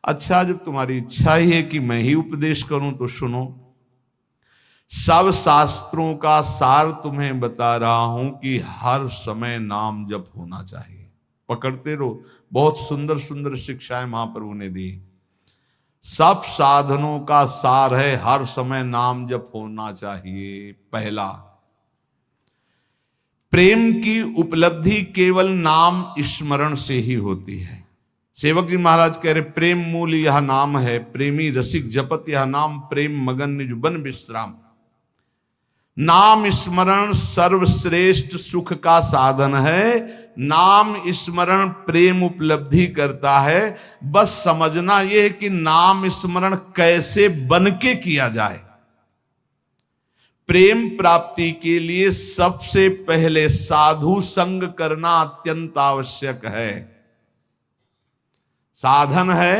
अच्छा, जब तुम्हारी इच्छा ही है कि मैं ही उपदेश करूं तो सुनो। सब शास्त्रों का सार तुम्हें बता रहा हूं कि हर समय नाम जप होना चाहिए। पकड़ते रहो, बहुत सुंदर सुंदर शिक्षाएं महाप्रभु ने दी। सब साधनों का सार है हर समय नाम जप होना चाहिए। पहला, प्रेम की उपलब्धि केवल नाम स्मरण से ही होती है। सेवक जी महाराज कह रहे, प्रेम मूल यह नाम है, प्रेमी रसिक जपत यह नाम, प्रेम मगन निज बन विश्राम। नाम स्मरण सर्वश्रेष्ठ सुख का साधन है। नाम स्मरण प्रेम उपलब्धि करता है। बस समझना यह है कि नाम स्मरण कैसे बन के किया जाए। प्रेम प्राप्ति के लिए सबसे पहले साधु संग करना अत्यंत आवश्यक है। साधन है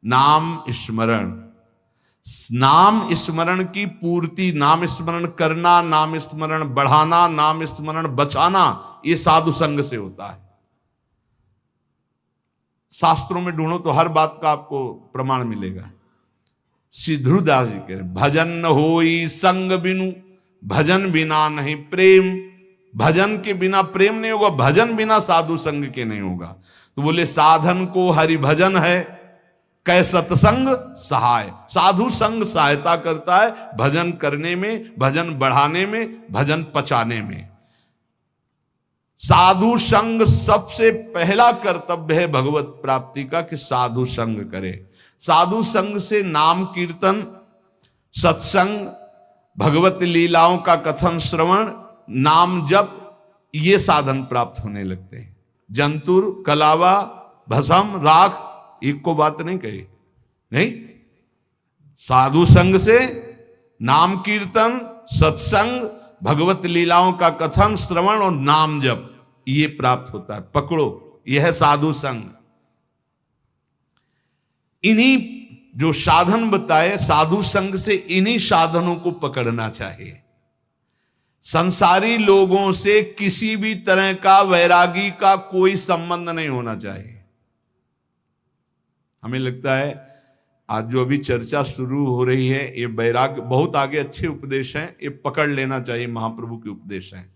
नाम स्मरण। नाम स्मरण की पूर्ति, नाम स्मरण करना, नाम स्मरण बढ़ाना, नाम स्मरण बचाना, यह साधु संग से होता है। शास्त्रों में ढूंढो तो हर बात का आपको प्रमाण मिलेगा। श्री ध्रुवदास जी कह रहे, भजन न होई संग बिनु, भजन बिना नहीं प्रेम। भजन के बिना प्रेम नहीं होगा, भजन बिना साधु संग के नहीं होगा। तो बोले साधन को हरि भजन है, कै सत्संग सहाय। साधु संग सहायता करता है भजन करने में, भजन बढ़ाने में, भजन पचाने में। साधु संग सबसे पहला कर्तव्य है भगवत प्राप्ति का कि साधु संग करे। साधु संग से नाम कीर्तन, सत्संग, भगवत लीलाओं का कथन श्रवण, नाम जप, ये साधन प्राप्त होने लगते हैं। जंतुर, कलावा, भस्म, राख, एक को बात नहीं कही, नहीं। साधु संग से नाम कीर्तन, सत्संग, भगवत लीलाओं का कथन श्रवण और नाम जप, ये प्राप्त होता है। पकड़ो, यह है साधु संग। इन्हीं जो साधन बताए साधु संग से, इन्हीं साधनों को पकड़ना चाहिए। संसारी लोगों से किसी भी तरह का वैरागी का कोई संबंध नहीं होना चाहिए। हमें लगता है आज जो अभी चर्चा शुरू हो रही है, ये वैराग्य बहुत आगे अच्छे उपदेश हैं, ये पकड़ लेना चाहिए, महाप्रभु के उपदेश हैं।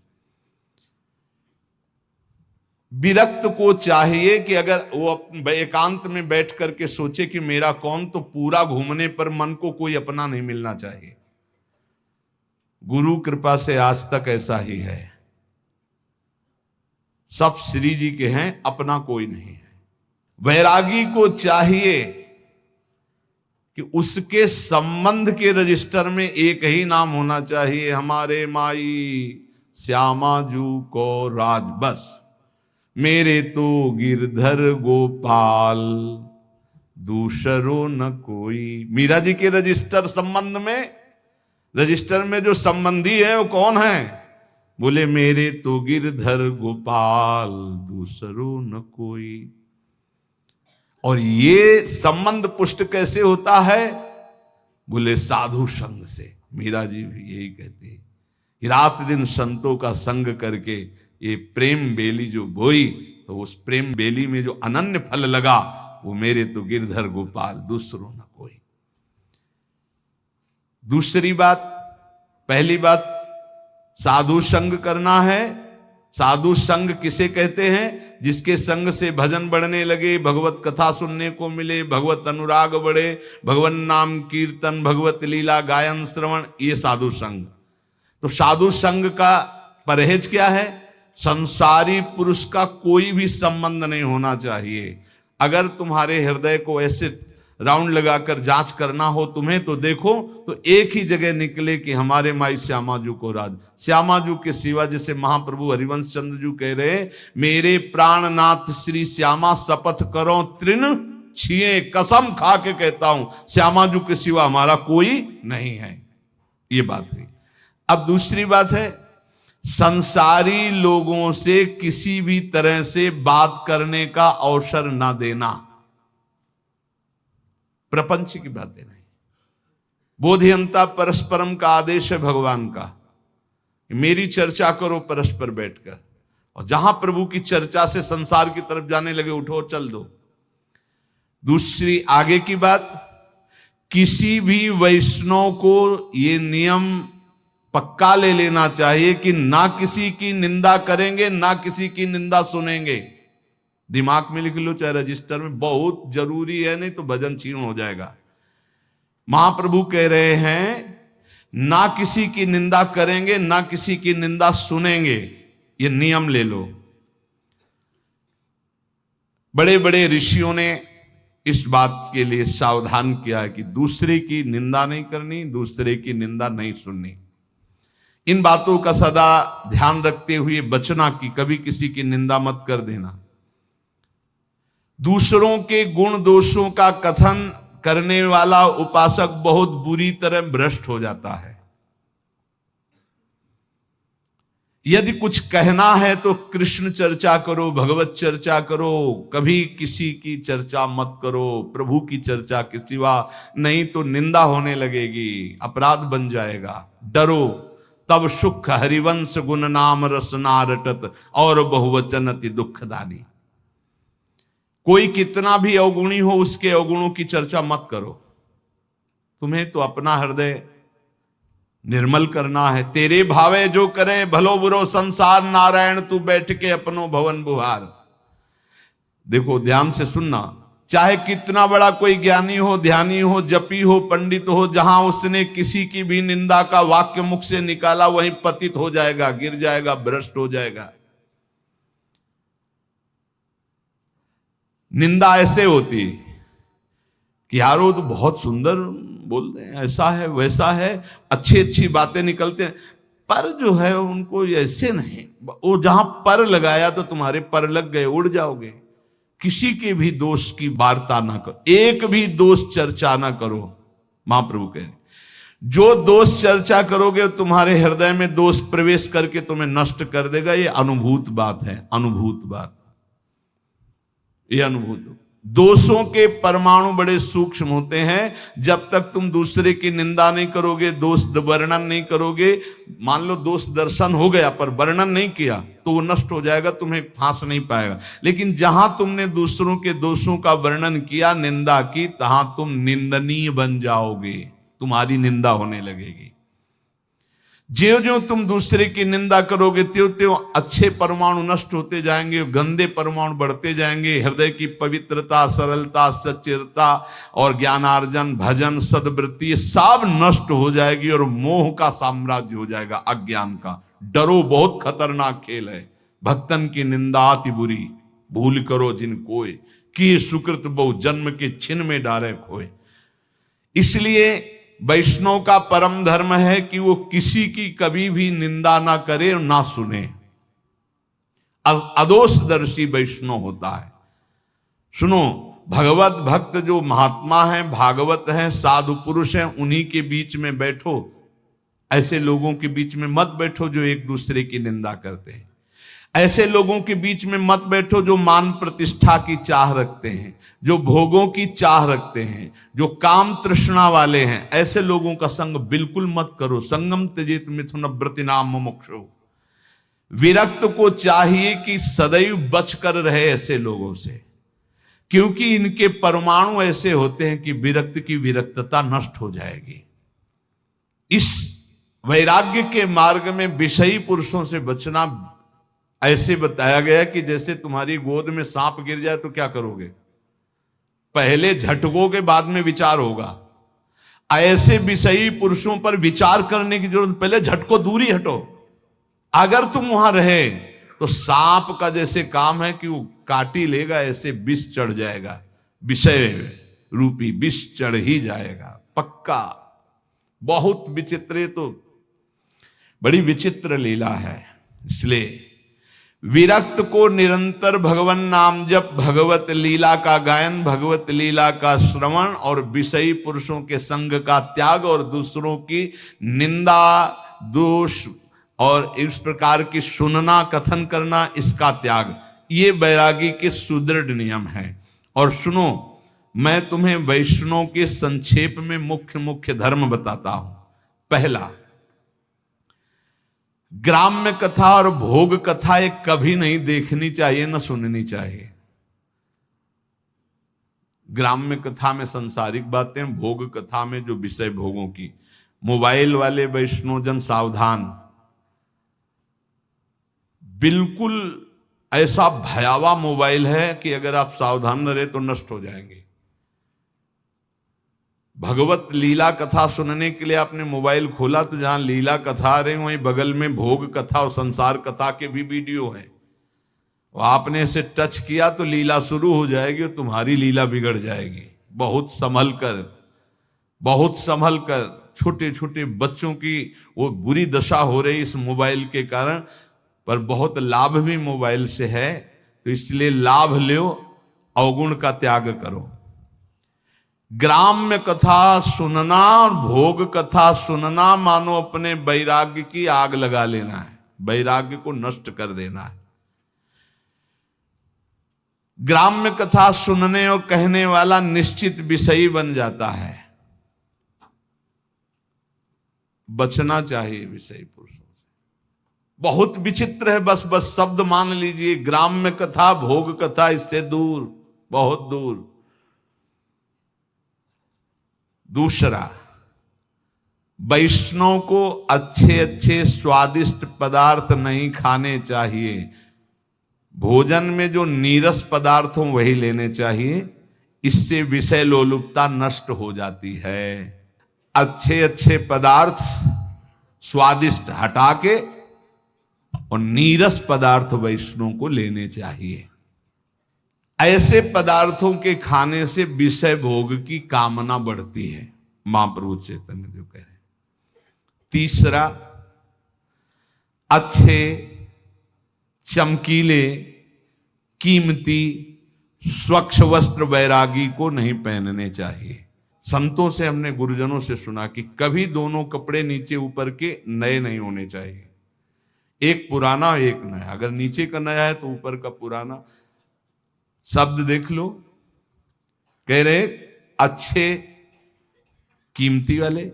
विरक्त को चाहिए कि अगर वो एकांत में बैठ करके सोचे कि मेरा कौन, तो पूरा घूमने पर मन को कोई अपना नहीं मिलना चाहिए। गुरु कृपा से आज तक ऐसा ही है, सब श्री जी के हैं, अपना कोई नहीं है। वैरागी को चाहिए कि उसके संबंध के रजिस्टर में एक ही नाम होना चाहिए, हमारे माई श्यामा जू को राज, बस मेरे तो गिरधर गोपाल दूसरो न कोई। मीरा जी के रजिस्टर संबंध में, रजिस्टर में जो संबंधी है वो कौन है? बोले मेरे तो गिरधर गोपाल दूसरो न कोई। और ये संबंध पुष्ट कैसे होता है? बोले साधु संग से। मीरा जी भी यही कहते हैं कि रात दिन संतों का संग करके ये प्रेम बेली जो बोई, तो उस प्रेम बेली में जो अनन्य फल लगा, वो मेरे तो गिरधर गोपाल दूसरों न कोई। दूसरी बात, पहली बात साधु संग करना है। साधु संग किसे कहते हैं? जिसके संग से भजन बढ़ने लगे, भगवत कथा सुनने को मिले, भगवत अनुराग बढ़े, भगवान नाम कीर्तन, भगवत लीला गायन श्रवण, ये साधु संग। तो साधु संग का परहेज क्या है? संसारी पुरुष का कोई भी संबंध नहीं होना चाहिए। अगर तुम्हारे हृदय को ऐसे राउंड लगाकर जांच करना हो तुम्हें, तो देखो तो एक ही जगह निकले कि हमारे माई श्यामा जू को राज। श्यामा जू के सिवा, जैसे महाप्रभु हरिवंश चंद्र जू कह रहे, मेरे प्राणनाथ श्री श्यामा शपथ करो तृण छिए, कसम खा के कहता हूं श्यामा जू के सिवा हमारा कोई नहीं है। ये बात हुई। अब दूसरी बात है, संसारी लोगों से किसी भी तरह से बात करने का अवसर ना देना। प्रपंच की बातें नहीं। बोधियंता परस्परम का आदेश है भगवान का, मेरी चर्चा करो परस्पर बैठकर, और जहां प्रभु की चर्चा से संसार की तरफ जाने लगे, उठो चल दो। दूसरी आगे की बात, किसी भी वैष्णव को ये नियम पक्का ले लेना चाहिए कि ना किसी की निंदा करेंगे, ना किसी की निंदा सुनेंगे। दिमाग में लिख लो चाहे रजिस्टर में, बहुत जरूरी है, नहीं तो भजन छीन हो जाएगा। महाप्रभु कह रहे हैं ना किसी की निंदा करेंगे, ना किसी की निंदा सुनेंगे, ये नियम ले लो। बड़े बड़े ऋषियों ने इस बात के लिए सावधान किया है कि दूसरे की निंदा नहीं करनी, दूसरे की निंदा नहीं सुननी। इन बातों का सदा ध्यान रखते हुए बचना कि कभी किसी की निंदा मत कर देना। दूसरों के गुण दोषों का कथन करने वाला उपासक बहुत बुरी तरह भ्रष्ट हो जाता है। यदि कुछ कहना है तो कृष्ण चर्चा करो, भगवत चर्चा करो, कभी किसी की चर्चा मत करो, प्रभु की चर्चा के सिवा, नहीं तो निंदा होने लगेगी, अपराध बन जाएगा। डरो तब सुख हरिवंश गुण नाम रसना रटत और बहुवचन अति दुखदानी। कोई कितना भी अवगुणी हो उसके अवगुणों की चर्चा मत करो। तुम्हें तो अपना हृदय निर्मल करना है। तेरे भावे जो करे भलो बुरो संसार, नारायण तू बैठ के अपनो भवन बुहार। देखो ध्यान से सुनना, चाहे कितना बड़ा कोई ज्ञानी हो, ध्यानी हो, जपी हो, पंडित हो, जहां उसने किसी की भी निंदा का वाक्य मुख से निकाला वहीं पतित हो जाएगा, गिर जाएगा, भ्रष्ट हो जाएगा। निंदा ऐसे होती कि यार वो तो बहुत सुंदर बोलते हैं, ऐसा है वैसा है, अच्छी अच्छी बातें निकलते हैं, पर जो है उनको ऐसे नहीं। वो जहां पर लगाया तो तुम्हारे पर लग गए, उड़ जाओगे। किसी के भी दोष की वार्ता ना करो, एक भी दोष चर्चा ना करो। महाप्रभु कह रहे जो दोष चर्चा करोगे तुम्हारे हृदय में दोष प्रवेश करके तुम्हें नष्ट कर देगा। ये अनुभूत बात है, अनुभूत बात, ये अनुभूत। दोषों के परमाणु बड़े सूक्ष्म होते हैं। जब तक तुम दूसरे की निंदा नहीं करोगे, दोष वर्णन नहीं करोगे, मान लो दोष दर्शन हो गया पर वर्णन नहीं किया तो वो नष्ट हो जाएगा, तुम्हें फांस नहीं पाएगा। लेकिन जहां तुमने दूसरों के दोषों का वर्णन किया, निंदा की, तहां तुम निंदनीय बन जाओगे, तुम्हारी निंदा होने लगेगी। ज्यों ज्यों तुम दूसरे की निंदा करोगे त्यों त्यों अच्छे परमाणु नष्ट होते जाएंगे, गंदे परमाणु बढ़ते जाएंगे। हृदय की पवित्रता, सरलता, सच्चिरता और ज्ञानार्जन, भजन, सद्वृत्ति ये सब नष्ट हो जाएगी और मोह का साम्राज्य हो जाएगा, अज्ञान का। डरो, बहुत खतरनाक खेल है। भक्तन की निंदा अति बुरी, भूल करो जिन कोय, कि सुकृत बहु जन्म के छिन में डारे खोए। इसलिए वैष्णव का परम धर्म है कि वो किसी की कभी भी निंदा ना करे और ना सुने। अदोषदर्शी वैष्णव होता है। सुनो, भगवत भक्त जो महात्मा है, भागवत है, साधु पुरुष है, उन्हीं के बीच में बैठो। ऐसे लोगों के बीच में मत बैठो जो एक दूसरे की निंदा करते हैं। ऐसे लोगों के बीच में मत बैठो जो मान प्रतिष्ठा की चाह रखते हैं, जो भोगों की चाह रखते हैं, जो काम तृष्णा वाले हैं। ऐसे लोगों का संग बिल्कुल मत करो। संगम त्यजेत मिथुन व्रतिनाम मुमुक्षु। विरक्त को चाहिए कि सदैव बचकर रहे ऐसे लोगों से, क्योंकि इनके परमाणु ऐसे होते हैं कि विरक्त की विरक्तता नष्ट हो जाएगी। इस वैराग्य के मार्ग में विषयी पुरुषों से बचना ऐसे बताया गया कि जैसे तुम्हारी गोद में सांप गिर जाए तो क्या करोगे? पहले झटकोगे, बाद में विचार होगा। ऐसे विषयी पुरुषों पर विचार करने की जरूरत, पहले झटको, दूरी हटो। अगर तुम वहां रहे तो सांप का जैसे काम है कि वो काटी लेगा, ऐसे विष चढ़ जाएगा, विषय रूपी विष चढ़ ही जाएगा पक्का। बहुत विचित्र, तो बड़ी विचित्र लीला है। इसलिए विरक्त को निरंतर भगवान नाम जप, भगवत लीला का गायन, भगवत लीला का श्रवण और विषयी पुरुषों के संग का त्याग और दूसरों की निंदा, दोष और इस प्रकार की सुनना, कथन करना, इसका त्याग, ये बैरागी के सुदृढ़ नियम है। और सुनो, मैं तुम्हें वैष्णव के संक्षेप में मुख्य मुख्य धर्म बताता हूं। पहला, ग्राम्य कथा और भोग कथा एक कभी नहीं देखनी चाहिए, न सुननी चाहिए। ग्राम्य कथा में सांसारिक बातें, भोग कथा में जो विषय भोगों की। मोबाइल वाले वैष्णोजन सावधान, बिल्कुल ऐसा भयावह मोबाइल है कि अगर आप सावधान न रहे तो नष्ट हो जाएंगे। भगवत लीला कथा सुनने के लिए आपने मोबाइल खोला तो जहां लीला कथा आ रही वहीं बगल में भोग कथा और संसार कथा के भी वीडियो है। आपने इसे टच किया तो लीला शुरू हो जाएगी और तुम्हारी लीला बिगड़ जाएगी। बहुत संभल कर, बहुत संभल कर। छोटे छोटे बच्चों की वो बुरी दशा हो रही इस मोबाइल के कारण, पर बहुत लाभ भी मोबाइल से है, तो इसलिए लाभ लो, अवगुण का त्याग करो। ग्राम्य कथा सुनना और भोग कथा सुनना मानो अपने वैराग्य की आग लगा लेना है, वैराग्य को नष्ट कर देना है। ग्राम्य कथा सुनने और कहने वाला निश्चित विषयी बन जाता है। बचना चाहिए विषयी पुरुषों से। बहुत विचित्र है, बस बस शब्द मान लीजिए, ग्राम्य कथा भोग कथा इससे दूर, बहुत दूर। दूसरा, वैष्णव को अच्छे अच्छे स्वादिष्ट पदार्थ नहीं खाने चाहिए। भोजन में जो नीरस पदार्थ हो वही लेने चाहिए, इससे विषय लोलुपता नष्ट हो जाती है। अच्छे अच्छे पदार्थ स्वादिष्ट हटा के और नीरस पदार्थ वैष्णव को लेने चाहिए। ऐसे पदार्थों के खाने से विषय भोग की कामना बढ़ती है, महाप्रभु चैतन्य देव कह रहे हैं। तीसरा, अच्छे चमकीले कीमती स्वच्छ वस्त्र वैरागी को नहीं पहनने चाहिए। संतों से हमने, गुरुजनों से सुना कि कभी दोनों कपड़े नीचे ऊपर के नए नहीं होने चाहिए, एक पुराना एक नया। अगर नीचे का नया है तो ऊपर का पुराना। शब्द देख लो, कह रहे अच्छे कीमती वाले,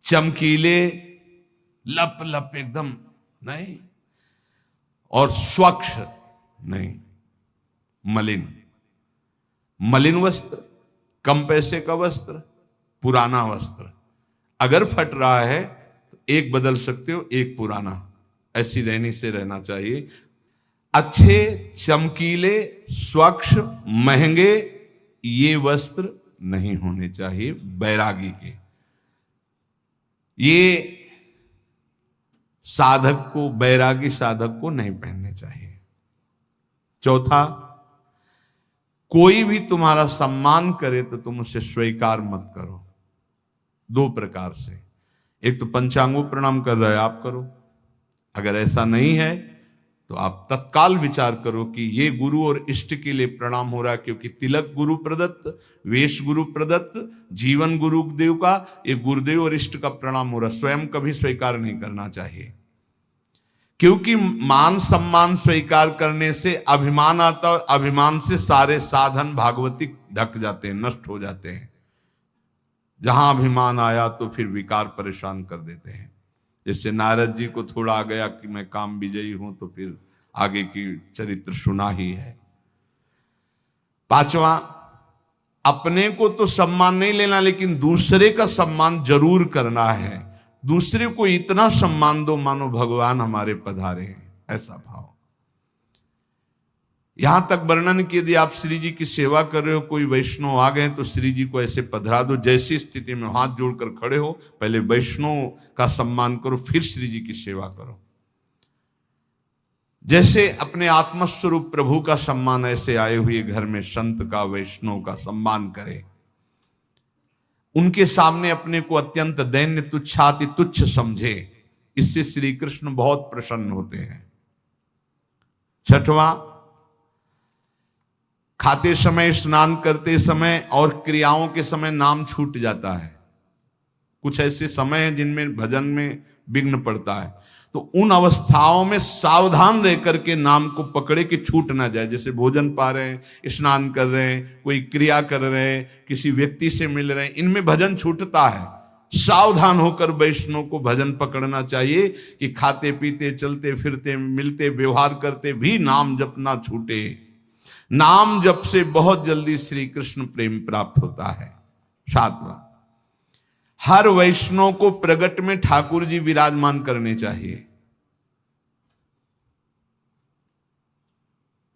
चमकीले, लप लप एकदम नहीं, और स्वच्छ नहीं, मलिन। मलिन वस्त्र, कम पैसे का वस्त्र, पुराना वस्त्र। अगर फट रहा है तो एक बदल सकते हो, एक पुराना। ऐसी रहनी से रहना चाहिए। अच्छे चमकीले स्वच्छ महंगे ये वस्त्र नहीं होने चाहिए बैरागी के। ये साधक को, बैरागी साधक को नहीं पहनने चाहिए। चौथा, कोई भी तुम्हारा सम्मान करे तो तुम उसे स्वीकार मत करो। दो प्रकार से, एक तो पंचांगों प्रणाम कर रहे हो आप करो, अगर ऐसा नहीं है तो आप तत्काल विचार करो कि ये गुरु और इष्ट के लिए प्रणाम हो रहा है, क्योंकि तिलक गुरु प्रदत्त, वेश गुरु प्रदत्त, जीवन गुरुदेव का, ये गुरुदेव और इष्ट का प्रणाम हो रहा है। स्वयं कभी स्वीकार नहीं करना चाहिए, क्योंकि मान सम्मान स्वीकार करने से अभिमान आता है, और अभिमान से सारे साधन भागवतिक ढक जाते हैं, नष्ट हो जाते हैं। जहां अभिमान आया तो फिर विकार परेशान कर देते हैं। जैसे नारद जी को थोड़ा आ गया कि मैं काम विजयी हूं, तो फिर आगे की चरित्र सुना ही है। पांचवा, अपने को तो सम्मान नहीं लेना, लेकिन दूसरे का सम्मान जरूर करना है। दूसरे को इतना सम्मान दो मानो भगवान हमारे पधारे हैं, ऐसा भाव। यहां तक वर्णन कि यदि आप श्री जी की सेवा कर रहे हो, कोई वैष्णव आ गए तो श्री जी को ऐसे पधरा दो, जैसी स्थिति में हाथ जोड़कर खड़े हो, पहले वैष्णव का सम्मान करो, फिर श्री जी की सेवा करो। जैसे अपने आत्मस्वरूप प्रभु का सम्मान, ऐसे आए हुए घर में संत का, वैष्णव का सम्मान करे। उनके सामने अपने को अत्यंत दैन्य तुच्छाति तुच्छ समझे, इससे श्री कृष्ण बहुत प्रसन्न होते हैं। छठवां, खाते समय, स्नान करते समय और क्रियाओं के समय नाम छूट जाता है। कुछ ऐसे समय हैं जिनमें भजन में विघ्न पड़ता है, तो उन अवस्थाओं में सावधान रह करके नाम को पकड़े कि छूट ना जाए। जैसे भोजन पा रहे हैं, स्नान कर रहे हैं, कोई क्रिया कर रहे हैं, किसी व्यक्ति से मिल रहे हैं, इनमें भजन छूटता है। सावधान होकर वैष्णव को भजन पकड़ना चाहिए कि खाते पीते, चलते फिरते, मिलते, व्यवहार करते भी नाम जप ना छूटे। नाम जप से बहुत जल्दी श्री कृष्ण प्रेम प्राप्त होता है। 7वां, हर वैष्णव को प्रगट में ठाकुर जी विराजमान करने चाहिए।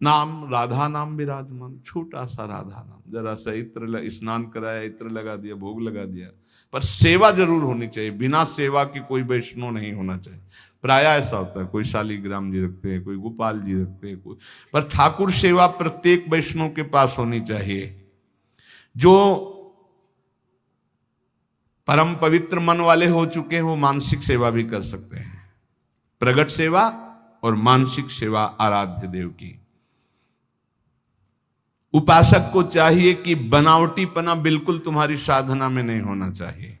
नाम, राधा नाम विराजमान, छोटा सा राधा नाम, जरा सा इत्र, स्नान कराया, इत्र लगा दिया, भोग लगा दिया, पर सेवा जरूर होनी चाहिए। बिना सेवा के कोई वैष्णव नहीं होना चाहिए। प्राय ऐसा होता है, कोई शालीग्राम जी रखते हैं, कोई गोपाल जी रखते हैं, कोई, पर ठाकुर सेवा प्रत्येक वैष्णव के पास होनी चाहिए। जो परम पवित्र मन वाले हो चुके हैं वो मानसिक सेवा भी कर सकते हैं, प्रगट सेवा और मानसिक सेवा आराध्य देव की। उपासक को चाहिए कि बनावटीपना बिल्कुल तुम्हारी साधना में नहीं होना चाहिए।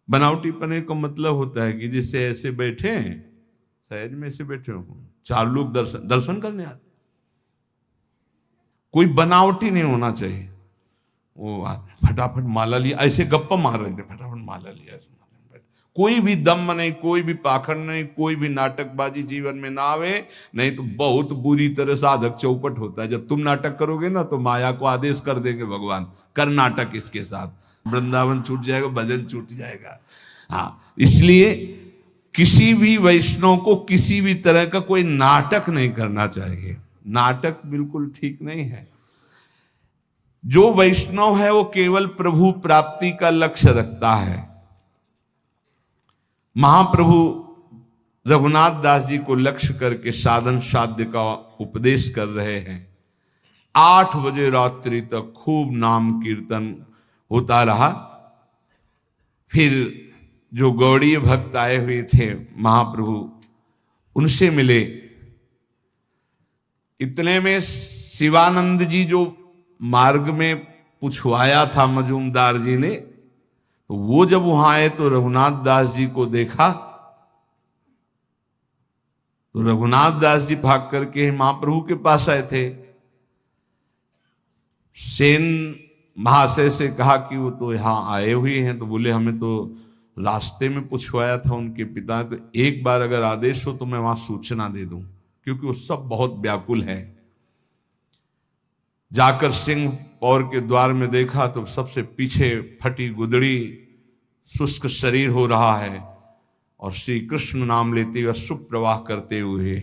बनावटीपने का मतलब होता है कि जैसे ऐसे बैठे हैं, सहज में ऐसे बैठे हो, 4 लोग दर्शन करने आते, कोई बनावटी नहीं होना चाहिए। वो फटाफट माला लिया, ऐसे गप्पा मार रहे थे, फटाफट माला लिया, कोई भी दम नहीं, कोई भी पाखंड नहीं, कोई भी नाटकबाजी जीवन में ना आवे, नहीं तो बहुत बुरी तरह साधक चौपट होता है। जब तुम नाटक करोगे ना तो माया को आदेश कर देंगे भगवान, कर नाटक इसके साथ, वृंदावन छूट जाएगा, भजन छूट जाएगा। हाँ, इसलिए किसी भी वैष्णव को किसी भी तरह का कोई नाटक नहीं करना चाहिए। नाटक बिल्कुल ठीक नहीं है। जो वैष्णव है वो केवल प्रभु प्राप्ति का लक्ष्य रखता है। महाप्रभु रघुनाथ दास जी को लक्ष्य करके साधन साध्य का उपदेश कर रहे हैं। 8 बजे रात्रि तक खूब नाम कीर्तन होता रहा। फिर जो गौड़ीय भक्त आए हुए थे महाप्रभु उनसे मिले। इतने में शिवानंद जी जो मार्ग में पूछवाया था मजूमदार जी ने, तो वो जब वहां आए तो रघुनाथ दास जी को देखा, तो रघुनाथ दास जी भाग करके महाप्रभु के पास आए थे। सेन महाशय से कहा कि वो तो यहां आए हुए हैं, तो बोले हमें तो रास्ते में पूछवाया था उनके पिता, तो एक बार अगर आदेश हो तो मैं वहां सूचना दे दूं, क्योंकि वो सब बहुत व्याकुल है। जाकर सिंह पौर के द्वार में देखा तो सबसे पीछे फटी गुदड़ी, शुष्क शरीर हो रहा है, और श्री कृष्ण नाम लेते हुए सुप्रवाह करते हुए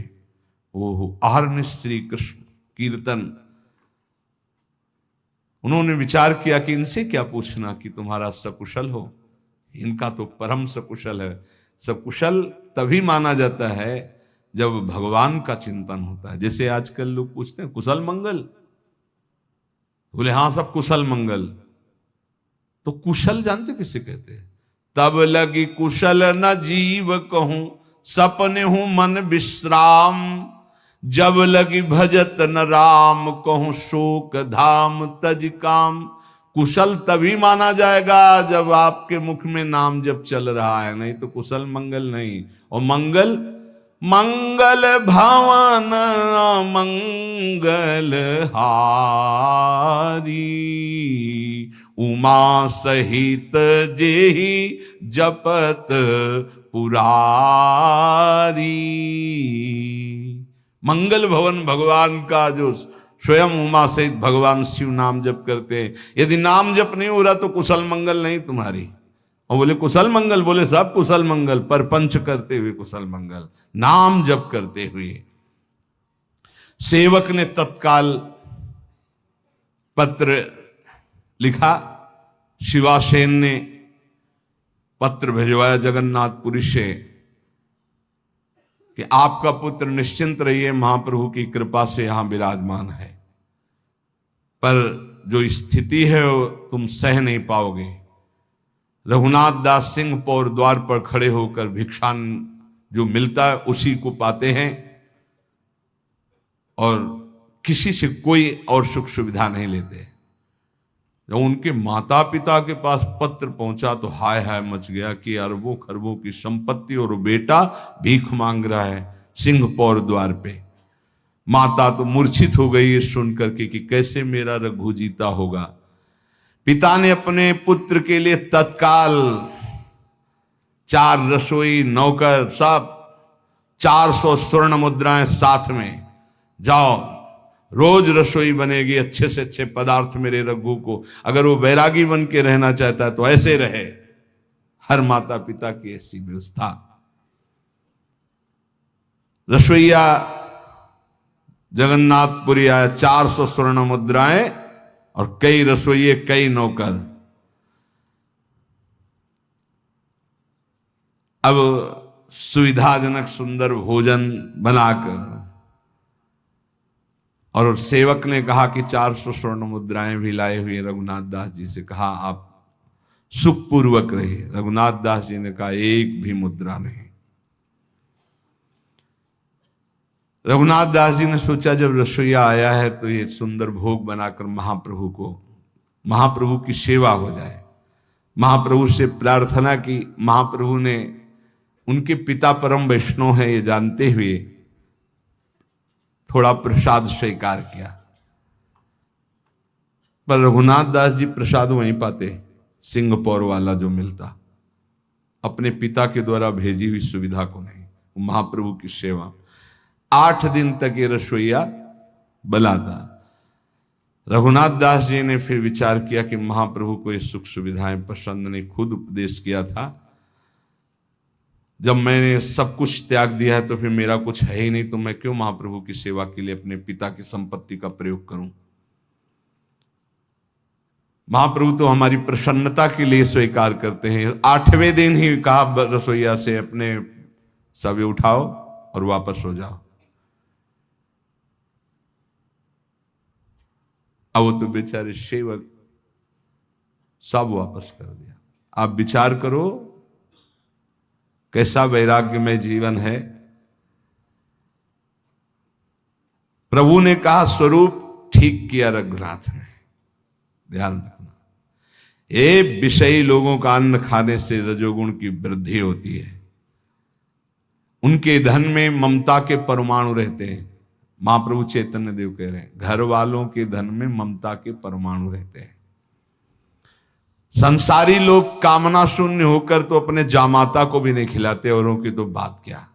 वो आहर्निश श्री कृष्ण कीर्तन। उन्होंने विचार किया कि इनसे क्या पूछना कि तुम्हारा सकुशल हो, इनका तो परम सकुशल है। सकुशल तभी माना जाता है जब भगवान का चिंतन होता है। जैसे आजकल लोग पूछते हैं कुशल मंगल, बोले हाँ सब कुशल मंगल, तो कुशल जानते किसे कहते हैं? तब लगी कुशल न जीव कहूं, सपने हूं मन विश्राम, जब लगी भजत न राम कहूं, शोक धाम तज काम। कुशल तभी माना जाएगा जब आपके मुख में नाम जब चल रहा है, नहीं तो कुशल मंगल नहीं। और मंगल, मंगल भवन मंगल हारी, उमा सहित जेहि जपत पुरारी। मंगल भवन भगवान का जो स्वयं उमा सहित भगवान शिव नाम जप करते हैं। यदि नाम जप नहीं हो रहा तो कुशल मंगल नहीं तुम्हारी। और बोले कुशल मंगल, बोले सब कुशल मंगल, परपंच करते हुए कुशल मंगल, नाम जप करते हुए। सेवक ने तत्काल पत्र लिखा, शिवासेन ने पत्र भिजवाया जगन्नाथपुरी से कि आपका पुत्र निश्चिंत रहिए, महाप्रभु की कृपा से यहां विराजमान है, पर जो स्थिति है वो तुम सह नहीं पाओगे। रघुनाथ दास सिंह पौर द्वार पर खड़े होकर भिक्षान जो मिलता है उसी को पाते हैं, और किसी से कोई और सुख सुविधा नहीं लेते। जब उनके माता पिता के पास पत्र पहुंचा तो हाय हाय मच गया कि अरबों खरबों की संपत्ति और बेटा भीख मांग रहा है सिंह पौर द्वार पे। माता तो मूर्छित हो गई सुन करके कि कैसे मेरा रघु जीता होगा। पिता ने अपने पुत्र के लिए तत्काल 4 रसोई, नौकर, सब 400 स्वर्ण मुद्राएं साथ में जाओ रोज रसोई बनेगी, अच्छे से अच्छे पदार्थ मेरे रघु को। अगर वो बैरागी बन के रहना चाहता है तो ऐसे रहे। हर माता पिता की ऐसी व्यवस्था। रसोईया जगन्नाथपुरी आया, 400 स्वर्ण मुद्राएं और कई रसोइये, कई नौकर। अब सुविधाजनक सुंदर भोजन बनाकर, और सेवक ने कहा कि 400 स्वर्ण मुद्राएं भी लाए हुए रघुनाथ दास जी से कहा आप सुखपूर्वक रहिए। रघुनाथ दास जी ने कहा एक भी मुद्रा नहीं। रघुनाथ दास जी ने सोचा जब रसोईया आया है तो ये सुंदर भोग बनाकर महाप्रभु की सेवा हो जाए। महाप्रभु से प्रार्थना की। महाप्रभु ने, उनके पिता परम वैष्णव हैं ये जानते हुए, थोड़ा प्रसाद स्वीकार किया। पर रघुनाथ दास जी प्रसाद वहीं पाते, सिंगापुर वाला जो मिलता, अपने पिता के द्वारा भेजी हुई सुविधा को नहीं। महाप्रभु की सेवा 8 दिन तक ये रसोईया बनाता। रघुनाथ दास जी ने फिर विचार किया कि महाप्रभु को ये सुख सुविधाएं पसंद नहीं। खुद उपदेश किया था, जब मैंने सब कुछ त्याग दिया है तो फिर मेरा कुछ है ही नहीं, तो मैं क्यों महाप्रभु की सेवा के लिए अपने पिता की संपत्ति का प्रयोग करूं। महाप्रभु तो हमारी प्रसन्नता के लिए स्वीकार करते हैं। 8वें दिन ही कहा रसोईया से अपने सभी उठाओ और वापस हो जाओ। अब वो तो बेचारे सेवक सब वापस कर दिया। आप विचार करो कैसा वैराग्यमय जीवन है। प्रभु ने कहा स्वरूप ठीक किया रघुनाथ ने। ध्यान रखना, ये विषयी लोगों का अन्न खाने से रजोगुण की वृद्धि होती है। उनके धन में ममता के परमाणु रहते हैं। महाप्रभु चैतन्य देव कह रहे हैं घर वालों के धन में ममता के परमाणु रहते हैं। संसारी लोग कामना शून्य होकर तो अपने जामाता को भी नहीं खिलाते, औरों की तो बात क्या।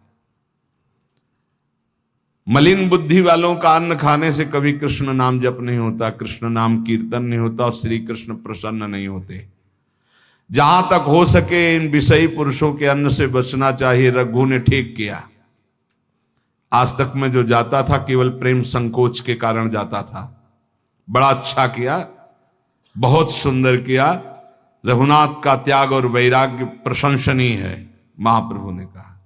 मलिन बुद्धि वालों का अन्न खाने से कभी कृष्ण नाम जप नहीं होता, कृष्ण नाम कीर्तन नहीं होता और श्री कृष्ण प्रसन्न नहीं होते। जहां तक हो सके इन विषयी पुरुषों के अन्न से बचना चाहिए। रघु ने ठीक किया। आज तक में जो जाता था केवल प्रेम संकोच के कारण जाता था। बड़ा अच्छा किया, बहुत सुंदर किया। रघुनाथ का त्याग और वैराग्य प्रशंसनीय है, महाप्रभु ने कहा।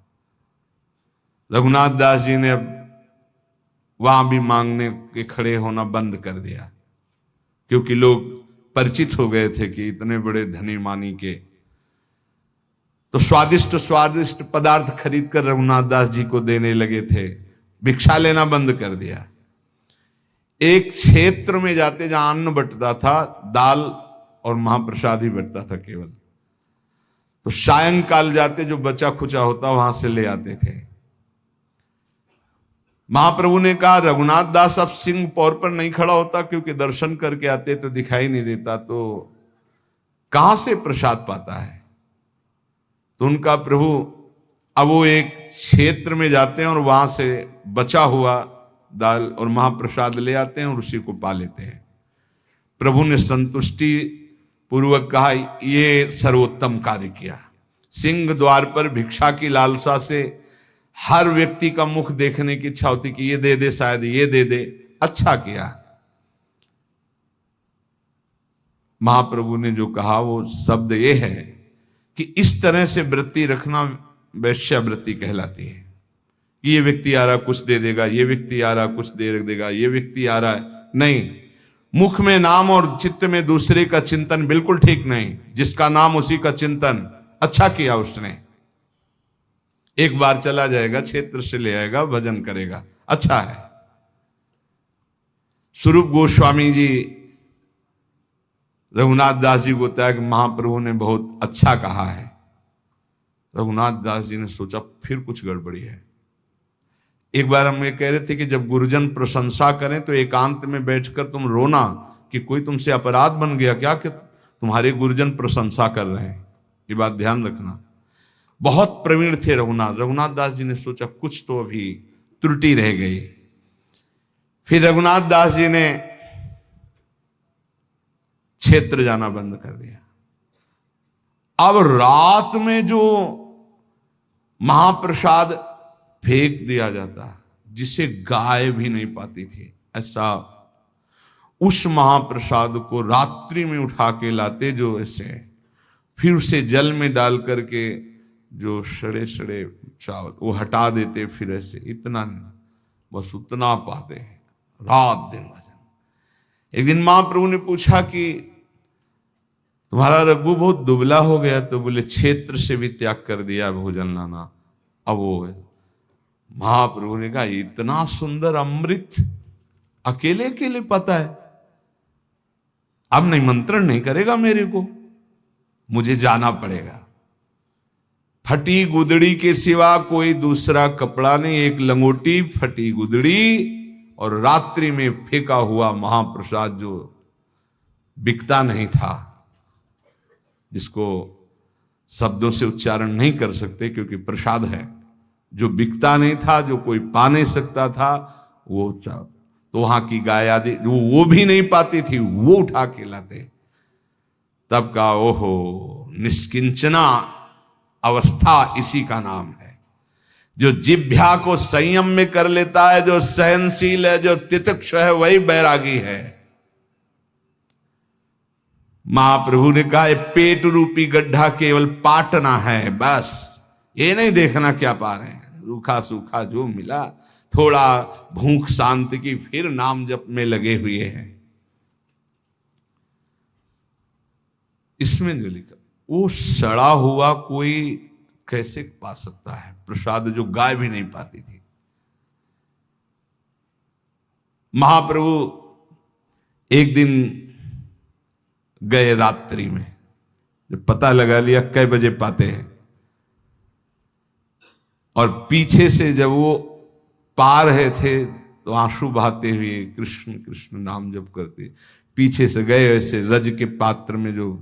रघुनाथ दास जी ने अब वहां भी मांगने के खड़े होना बंद कर दिया, क्योंकि लोग परिचित हो गए थे कि इतने बड़े धनी मानी के तो स्वादिष्ट स्वादिष्ट पदार्थ खरीद कर रघुनाथ दास जी को देने लगे थे। भिक्षा लेना बंद कर दिया। एक क्षेत्र में जाते जहां अन्न बंटता था, दाल और महाप्रसाद ही बंटता था केवल, तो सायंकाल जाते जो बचा खुचा होता वहां से ले आते थे। महाप्रभु ने कहा रघुनाथ दास अब सिंह पौर पर नहीं खड़ा होता, क्योंकि दर्शन करके आते तो दिखाई नहीं देता, तो कहां से प्रसाद पाता है। तो उनका प्रभु अब वो एक क्षेत्र में जाते हैं और वहां से बचा हुआ दाल और महाप्रसाद ले आते हैं और उसी को पा लेते हैं। प्रभु ने संतुष्टि पूर्वक कहा ये सर्वोत्तम कार्य किया। सिंह द्वार पर भिक्षा की लालसा से हर व्यक्ति का मुख देखने की इच्छा होती कि ये दे दे, शायद ये दे दे। अच्छा किया। महाप्रभु ने जो कहा वो शब्द ये है कि इस तरह से वृत्ति रखना वैश्यावृत्ति कहलाती है। ये व्यक्ति आ रहा कुछ दे देगा, ये व्यक्ति आ रहा कुछ दे देगा, ये व्यक्ति आ रहा है, नहीं। मुख में नाम और चित्त में दूसरे का चिंतन बिल्कुल ठीक नहीं। जिसका नाम उसी का चिंतन। अच्छा किया उसने। एक बार चला जाएगा, क्षेत्र से ले आएगा, भजन करेगा, अच्छा है। स्वरूप गोस्वामी जी रघुनाथ दास जी को बताया कि महाप्रभु ने बहुत अच्छा कहा है। रघुनाथ दास जी ने सोचा फिर कुछ गड़बड़ी है। एक बार हम ये कह रहे थे कि जब गुरुजन प्रशंसा करें तो एकांत में बैठकर तुम रोना कि कोई तुमसे अपराध बन गया क्या कि तुम्हारे गुरुजन प्रशंसा कर रहे हैं। ये बात ध्यान रखना। बहुत प्रवीण थे रघुनाथ दास जी ने सोचा कुछ तो अभी त्रुटि रह गई। फिर रघुनाथ दास जी ने क्षेत्र जाना बंद कर दिया। अब रात में जो महाप्रसाद फेंक दिया जाता, जिसे गाय भी नहीं पाती थी, ऐसा उस महाप्रसाद को रात्रि में उठा के लाते, जो ऐसे फिर उसे जल में डाल करके जो सड़े सड़े चावल वो हटा देते, फिर ऐसे इतना बस उतना पाते हैं रात दिन भजन। एक दिन महाप्रभु ने पूछा कि तुम्हारा रघु बहुत दुबला हो गया, तो बोले क्षेत्र से भी त्याग कर दिया भोजन लाना। अब वो है महाप्रभु ने कहा इतना सुंदर अमृत अकेले अकेले पता है, अब निमंत्रण नहीं करेगा मेरे को, मुझे जाना पड़ेगा। फटी गुदड़ी के सिवा कोई दूसरा कपड़ा नहीं, एक लंगोटी, फटी गुदड़ी और रात्रि में फेंका हुआ महाप्रसाद जो बिकता नहीं था, जिसको शब्दों से उच्चारण नहीं कर सकते क्योंकि प्रसाद है, जो बिकता नहीं था, जो कोई पा नहीं सकता था, वो तो वहां की गाय आदि वो भी नहीं पाती थी, वो उठा के लाते। तब का ओहो निष्किंचना अवस्था इसी का नाम है, जो जिह्वा को संयम में कर लेता है, जो सहनशील है, जो तितिक्ष है, वही बैरागी है। महाप्रभु ने कहा पेट रूपी गड्ढा केवल पाटना है, बस ये नहीं देखना क्या पा रहे हैं, रूखा सूखा जो मिला, थोड़ा भूख शांति की, फिर नाम जप में लगे हुए हैं। इसमें जो लिखा वो सड़ा हुआ कोई कैसे पा सकता है प्रसाद, जो गाय भी नहीं पाती थी। महाप्रभु एक दिन गए रात्रि में, जब पता लगा लिया कै बजे पाते हैं, और पीछे से जब वो पा रहे थे तो आंसू बहाते हुए कृष्ण कृष्ण नाम जप करते पीछे से गए, ऐसे रज के पात्र में जो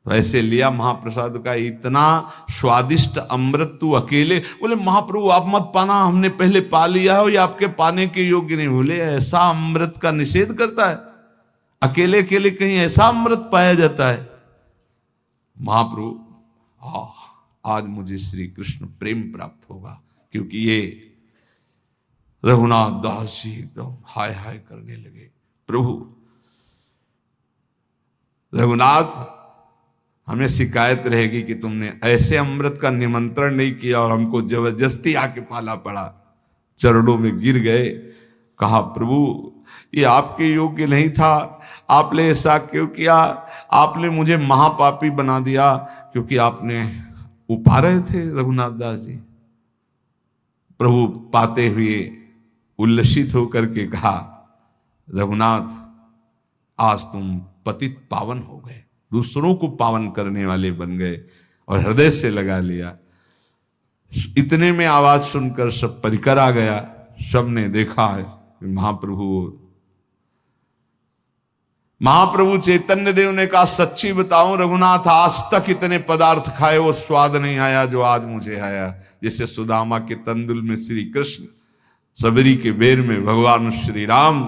तो ऐसे लिया महाप्रसाद का, इतना स्वादिष्ट अमृत तू अकेले, बोले महाप्रभु आप मत पाना, हमने पहले पा लिया हो, या आपके पाने के योग्य नहीं। बोले ऐसा अमृत का निषेध करता है, अकेले अकेले कहीं ऐसा अमृत पाया जाता है। महाप्रभु आज मुझे श्री कृष्ण प्रेम प्राप्त होगा, क्योंकि ये रघुनाथ दास जी एकदम हाय हाय करने लगे, प्रभु रघुनाथ हमें शिकायत रहेगी कि तुमने ऐसे अमृत का निमंत्रण नहीं किया और हमको जबरदस्ती आके पाला पड़ा। चरणों में गिर गए, कहा प्रभु ये आपके योग्य नहीं था, आपने ऐसा क्यों किया, आपने मुझे महापापी बना दिया, क्योंकि आपने उपा रहे थे रघुनाथ दास जी। प्रभु पाते हुए उल्लसित होकर के कहा रघुनाथ आज तुम पतित पावन हो गए, दूसरों को पावन करने वाले बन गए, और हृदय से लगा लिया। इतने में आवाज सुनकर सब परिकर आ गया, सबने देखा है महाप्रभु चैतन्य देव ने कहा सच्ची बताऊं रघुनाथ, आज तक इतने पदार्थ खाए वो स्वाद नहीं आया जो आज मुझे आया। जैसे सुदामा के तंदुल में श्री कृष्ण, सबरी के बेर में भगवान श्री राम,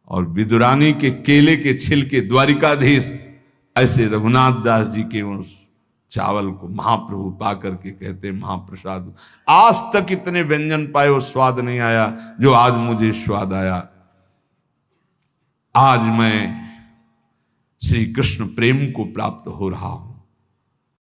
और विदुरानी के केले के छिलके द्वारिकाधीश, ऐसे रघुनाथ दास जी के उस चावल को महाप्रभु पा करके कहते महाप्रसाद, आज तक इतने व्यंजन पाए वो स्वाद नहीं आया जो आज मुझे स्वाद आया। आज मैं श्री कृष्ण प्रेम को प्राप्त हो रहा हूं।